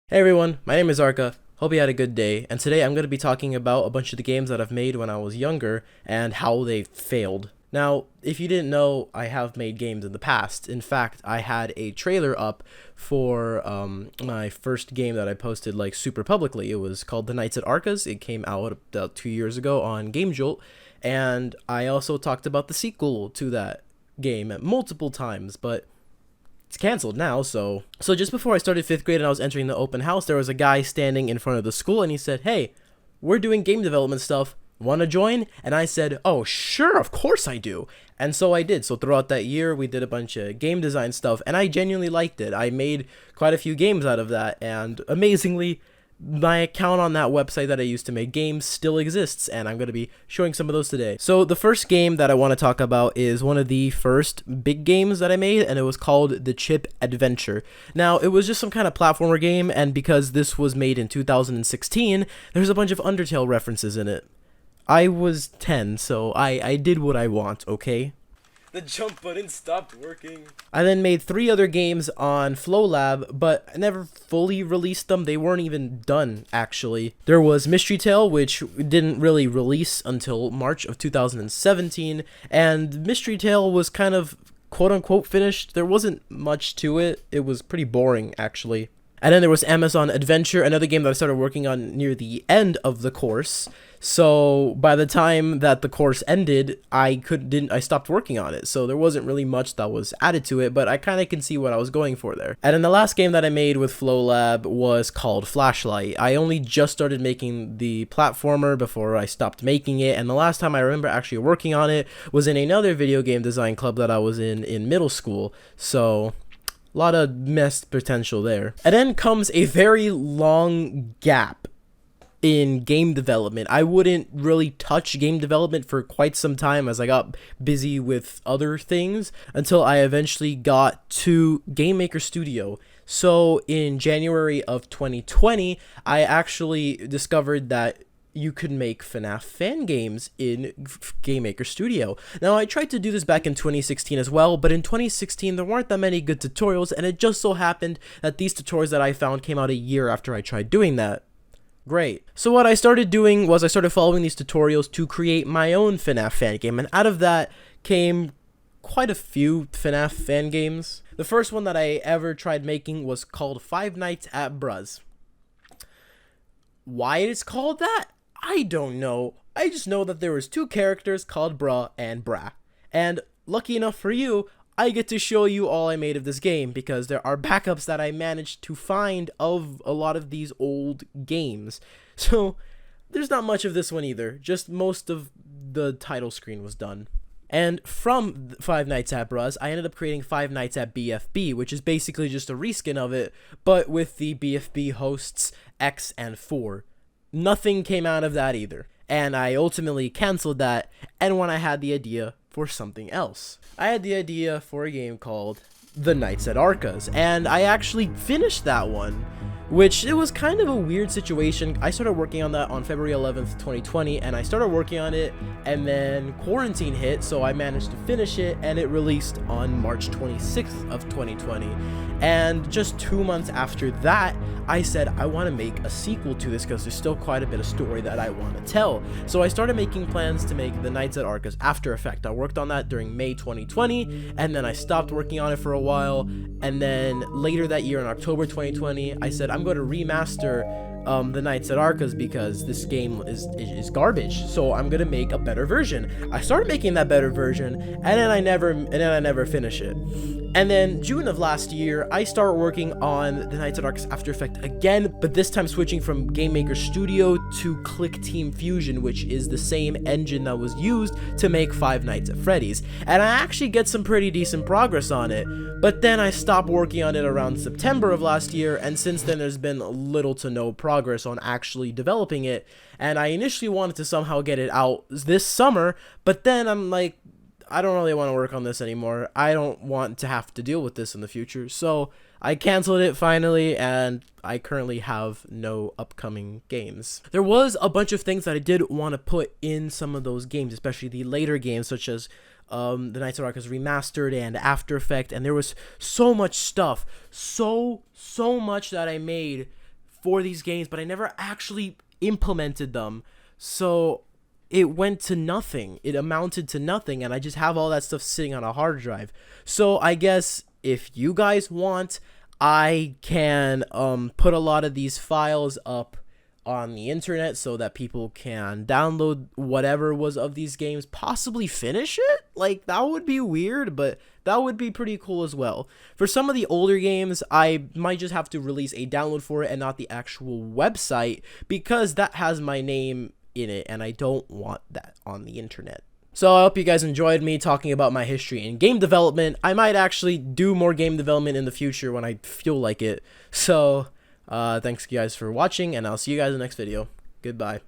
Hey everyone, my name is Arca. Hope you had a good day, and today I'm going to be talking about a bunch of the games that I've made when I was younger and how they failed. Now, if you didn't know, I have made games in the past. In fact, I had a trailer up for my first game that I posted like super publicly. It was called The Nights at Arca's. It came out about 2 years ago on GameJolt, and I also talked about the sequel to that game multiple times, but it's canceled now. So just before I started 5th grade and I was entering the open house, there was a guy standing in front of the school and he said, "Hey, we're doing game development stuff. Want to join?" And I said, "Oh, sure, of course I do." And so I did. So throughout that year, we did a bunch of game design stuff, and I genuinely liked it. I made quite a few games out of that, and amazingly, my account on that website that I used to make games still exists, and I'm going to be showing some of those today. So the first game that I want to talk about is one of the first big games that I made, and it was called The Chip Adventure. Now, it was just some kind of platformer game, and because this was made in 2016, there's a bunch of Undertale references in it. I was 10, so I did what I want, okay? The jump button stopped working. I then made 3 other games on FlowLab, but I never fully released them. They weren't even done, actually. There was Mystery Tale, which didn't really release until March of 2017, and Mystery Tale was kind of quote-unquote finished. There wasn't much to it. It was pretty boring, actually. And then there was Amazon Adventure, another game that I started working on near the end of the course. So by the time that the course ended, I stopped working on it. So there wasn't really much that was added to it, but I kind of can see what I was going for there. And then the last game that I made with FlowLab was called Flashlight. I only just started making the platformer before I stopped making it, and the last time I remember actually working on it was in another video game design club that I was in middle school. So a lot of missed potential there. And then comes a very long gap in game development. I wouldn't really touch game development for quite some time as I got busy with other things until I eventually got to Game Maker Studio. So in January of 2020, I actually discovered that you could make FNAF fan games in Game Maker Studio. Now, I tried to do this back in 2016 as well, but in 2016, there weren't that many good tutorials, and it just so happened that these tutorials that I found came out a year after I tried doing that. Great. So what I started doing was I started following these tutorials to create my own FNAF fan game, and out of that came quite a few FNAF fan games. The first one that I ever tried making was called Five Nights at Bruh's. Why it's called that? I don't know. I just know that there was 2 characters called Bruh and Brah. And lucky enough for you, I get to show you all I made of this game because there are backups that I managed to find of a lot of these old games. So there's not much of this one either. Just most of the title screen was done. And from Five Nights at Bruh's, I ended up creating Five Nights at BFB, which is basically just a reskin of it, but with the BFB hosts X and 4. Nothing came out of that either, and I ultimately canceled that and when I had the idea for something else. I had the idea for a game called The Nights at Arca's, and I actually finished that one, which it was kind of a weird situation. I started working on that on February 11th, 2020, and I started working on it, and then quarantine hit, so I managed to finish it, and it released on March 26th of 2020. And just 2 months after that, I said I want to make a sequel to this because there's still quite a bit of story that I want to tell. So I started making plans to make The Nights at Arca's After Effect. I worked on that during May 2020, and then I stopped working on it for a while, and then later that year in October 2020, I said I'm going to remaster The Nights at Arca's because this game is garbage, so I'm gonna make a better version. I started making that better version, and then I never finish it. And then June of last year, I started working on The Nights at Arca's After Effect again, but this time switching from Game Maker Studio to Click Team Fusion, which is the same engine that was used to make Five Nights at Freddy's. And I actually get some pretty decent progress on it, but then I stopped working on it around September of last year, and since then there's been little to no progress on actually developing it. And I initially wanted to somehow get it out this summer, but then I'm like, I don't really want to work on this anymore. I don't want to have to deal with this in the future. So I canceled it finally, and I currently have no upcoming games. There was a bunch of things that I did want to put in some of those games, especially the later games, such as The Nights at Arca's Remastered and After Effect, and there was so much stuff, so much that I made for these games, but I never actually implemented them. So it went to nothing. It amounted to nothing, and I just have all that stuff sitting on a hard drive. So I guess if you guys want, I can put a lot of these files up on the internet so that people can download whatever was of these games, possibly finish it. Like, that would be weird, but that would be pretty cool as well. For some of the older games, I might just have to release a download for it and not the actual website, because that has my name in it and I don't want that on the internet. So I hope you guys enjoyed me talking about my history in game development. I might actually do more game development in the future when I feel like it. So thanks guys for watching, and I'll see you guys in the next video. Goodbye.